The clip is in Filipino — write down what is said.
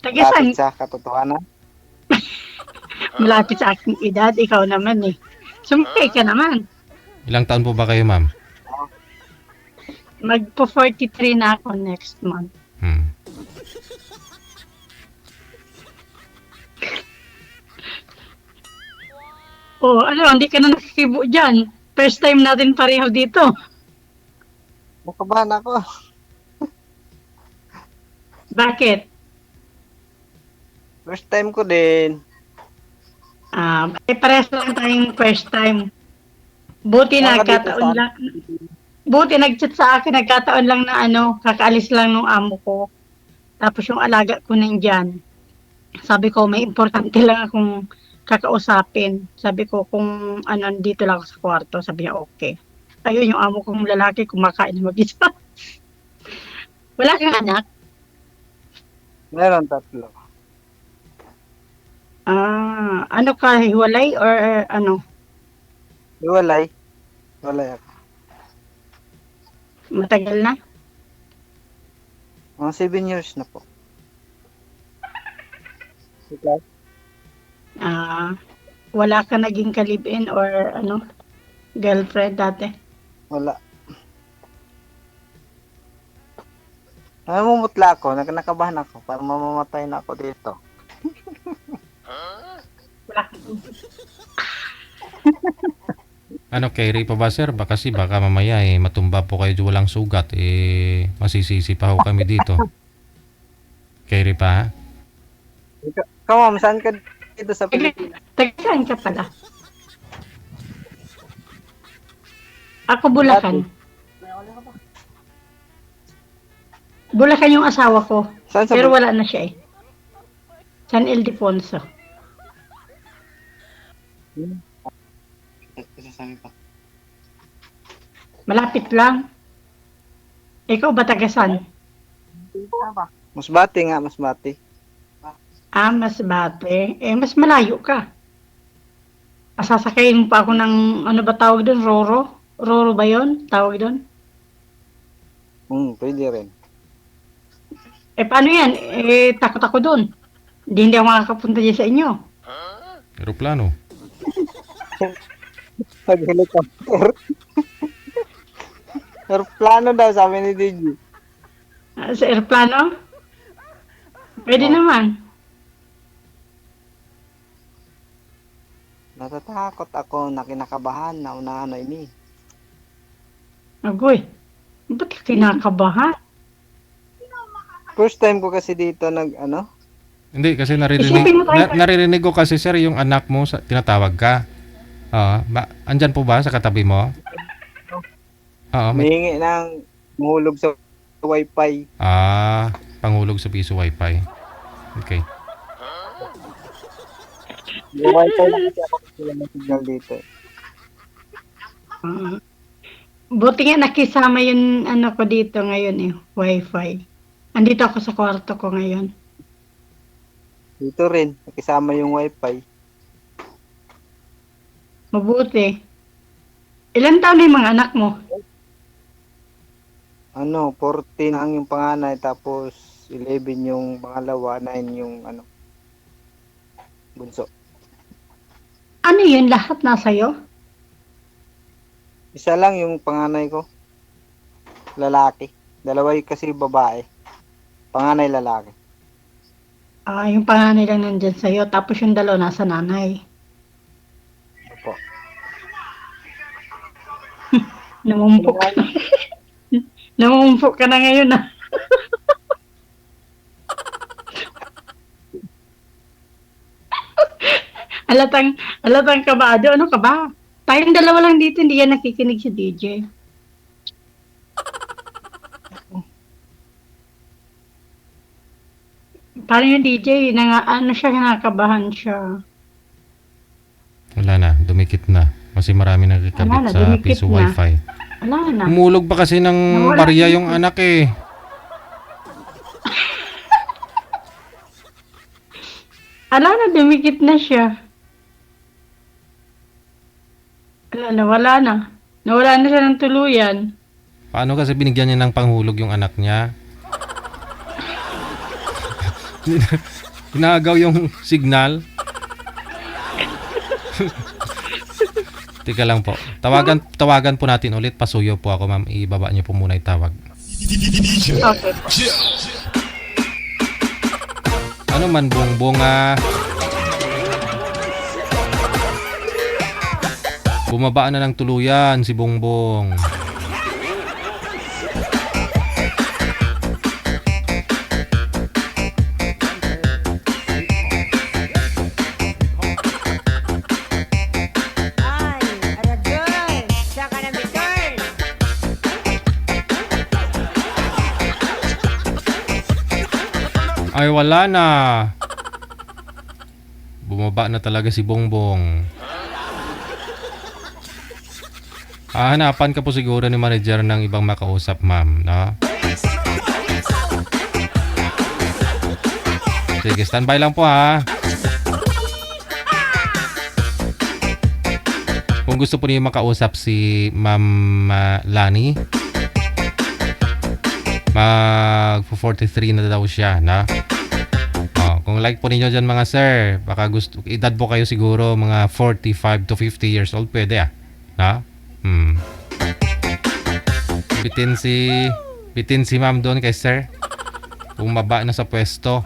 Tagisan, Lapit sa katotohanan. malapit sa aking edad, ikaw naman eh. Sumakay ka naman. Ilang taon po ba kayo, ma'am? Magpo 43 na ako next month. Hmm. Oh, ano, hindi ka na nakikibo dyan. First time natin pareho dito. Nakabahan ako. Bakit? First time ko din. Parehas lang tayong first time. Buti Saka dito nagkataon sa lang. Buti nag-chat sa akin, nagkataon lang na ano, kakaalis lang nung amo ko. Tapos yung alaga ko nandyan. Sabi ko, may importante lang akong kakausapin. Sabi ko, kung ano, dito lang ako sa kwarto. Sabi niya, okay. Ayun, yung amo kong lalaki, kumakain na mag-isa. Wala kang anak? Meron 3. Ano ka, hiwalay or ano? Iwalay. Iwalay ako. Matagal na? Mga 7 years na po. Ikaw? Wala ka naging ka-live-in or ano, girlfriend dati? Wala. Namumutla ako. Nakabahan ako. Parang mamamatay na ako dito. Wala. Ano, carry pa ba, sir? Baka mamaya matumba po kayo walang sugat. Masisisi pa ho kami dito. Carry pa, ha? Ikaw, ma'am, saan ka dito sa Pilipinas? Tagaan ka pala? Ako Bulacan. Bulacan yung asawa ko. Saan sa Pero wala na siya eh. San Ildefonso. Sasabi pa. Malapit lang. Ikaw ba tagasan? Masbate nga, Masbate. Masbate. Mas malayo ka. Sasakayin mo pa ako ng, ano ba tawag doon? Roro? Roro ba yun? Tawag doon? Pwede rin. Paano yan? Takot ako doon. Hindi ako makakapunta dyan sa inyo. Aeroplano. Pag-helicopter. Aeroplano daw, sabi ni DJ. Sa aeroplano? Pwede naman. Natatakot ako na kinakabahan na una ini. Agoy. Ba't ka kinakabahan? First time ko kasi dito Hindi, kasi Isipin mo tayo. naririnig ko kasi, sir, yung anak mo, tinatawag ka. Andyan po ba sa katabi mo? Oo, Humingi ng mahulog sa wifi. pangulog sa piso wifi. Okay. May wifi lang kasi ako kasi lang signal dito. Buti nga nakisama yung ano ko dito ngayon eh, wifi. Andito ako sa kwarto ko ngayon. Dito rin, nakisama yung wifi. Mabuti. Ilan taon na yung mga anak mo? 14 ang yung panganay, tapos 11 yung pangalawa, 9 yung bunso. Ano yun? Lahat nasa'yo? Isa lang yung panganay ko. Lalaki. Dalawa kasi babae. Panganay lalaki. Yung panganay lang nandyan sa'yo, tapos yung dalawa nasa nanay. Opo. Namumumpok ka. Namumumpok ka na ngayon ah. Alatang kabado. Ano ka ba? Tayong dalawa lang dito, hindi yan nakikinig si DJ. Parang yung DJ, nakakabahan siya. Wala na, dumikit na. Kasi marami nakikabit Wala na, sa dumikit piso na. wifi. Wala na. Umulog pa kasi ng Nawala. barya yung anak eh. Dumikit na siya. Wala na. Nawala na siya ng tuluyan. Paano kasi binigyan niya ng panghulog yung anak niya? Inagaw yung signal. Tika lang po. Tawagan po natin ulit. Pasuyo po ako, ma'am. Ibaba niyo po muna yung tawag. Okay. Ano man, Bongbong, bumaba na ng tuluyan si Bongbong. Ay, Aragol! Siya ka na return! Ay, wala na. Bumaba na talaga si Bongbong. Hahanapan ka po siguro ni manager ng ibang makausap, ma'am, no? Sige, standby lang po, ha. Kung gusto po niyo makausap si Ma'am Lani, mag-43 na daw siya, na? Oh, kung like po ninyo dyan mga sir, baka gusto, edad po kayo siguro mga 45 to 50 years old, pwede na? Bitin si ma'am doon kay sir. Bumaba na sa pwesto.